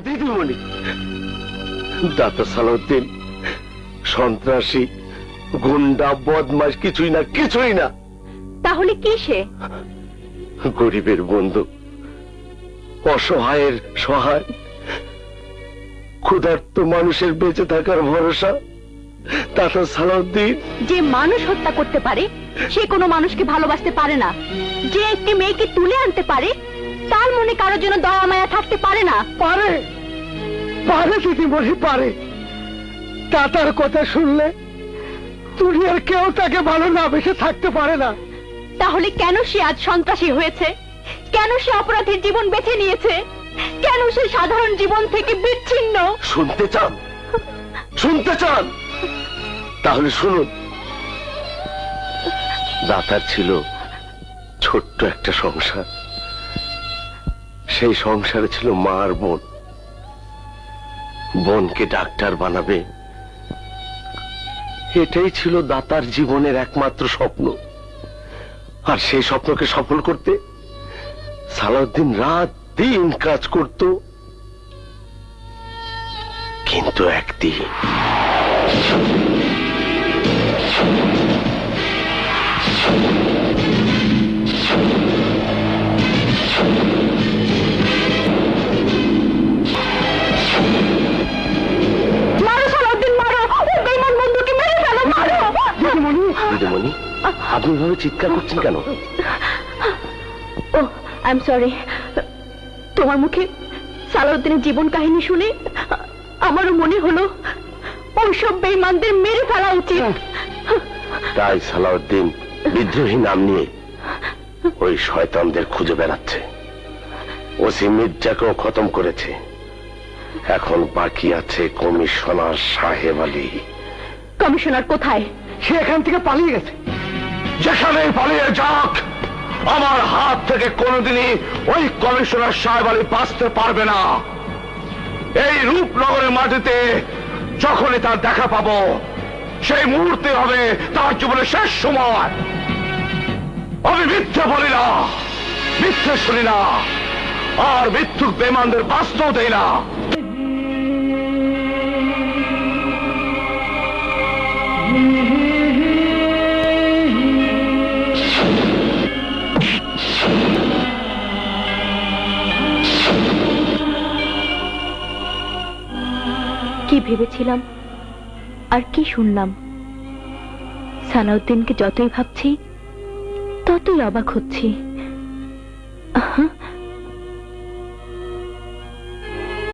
দিদিমণি, দাতা সালাউদ্দিন সন্ত্রাসী, গুন্ডা, বদমাশ কিছুই না, কিছুই না। তাহলে কি সে? গরিবের বন্ধু, অসহায়ের সহায়, ক্ষুধার্ত মানুষের বেঁচে থাকার ভরসা দাতা সালাউদ্দিন। যে মানুষ হত্যা করতে পারে সে কোনো মানুষকে ভালোবাসতে পারে না। যে একটি মেয়েকে তুলে আনতে পারে তার মনে কারোর জন্য দয়া মায়া থাকতে পারে না। পারে, পারে দিদিমণি, পারে। দাতার কথা শুনলে দুনিয়ার কেউ তাকে ভালো না বেসে থাকতে পারে না। তাহলে কেন সে আজ সন্ত্রাসী হয়েছে? কেন সে অপরাধীর জীবন বেছে নিয়েছে? কেন সে সাধারণ জীবন থেকে বিচ্ছিন্ন? শুনতে চান? শুনতে চান? তাহলে শুনুন। দাতার ছিল ছোট্ট একটা সংসার। সেই সংসারে ছিল মা আর বোন। বোনকে ডাক্তার বানাবে, এটাই ছিল দাতার জীবনের একমাত্র স্বপ্ন। আর সেই স্বপ্নকে সফল করতে সালাউদ্দিন রাত দিন কাজ করত। কিন্তু একদিন দিদিমণি, আপনি ভাবে চিৎকার করছেন কেন? ও, আই এম সরি। তোমার মুখে সালাউদ্দিনের জীবন কাহিনী শুনে আমারও মনে হলো ওইসব বেঈমানদের মেরে ফেলা উচিত। তাই সালাউদ্দিন বিদ্রোহী নাম নিয়ে ওই শয়তানদের খুঁজে বেড়াচ্ছে। ওসি মির্জাকেও খতম করেছে। এখন বাকি আছে কমিশনার সাহেব আলী। কমিশনার কোথায়? সে এখান থেকে পালিয়ে গেছে। যেখানে পালিয়ে যাক, আমার হাত থেকে কোনোদিনই ওই কমিশনার সাহেব আলী বাঁচতে পারবে না। এই রূপনগরের মাটিতে যখনই তার দেখা পাবো, সেই মুহূর্তে হবে তার জীবনের শেষ সময়। আমি মিথ্যে বলি না, মিথ্যে শুনি না, আর মিথ্যুক বেঈমানদের বাঁচতেও দেই না। কি ভেবেছিলাম আর কি শুনলাম। সালাউদ্দিনকে যতই ভাবছি ততই অবাক হচ্ছি।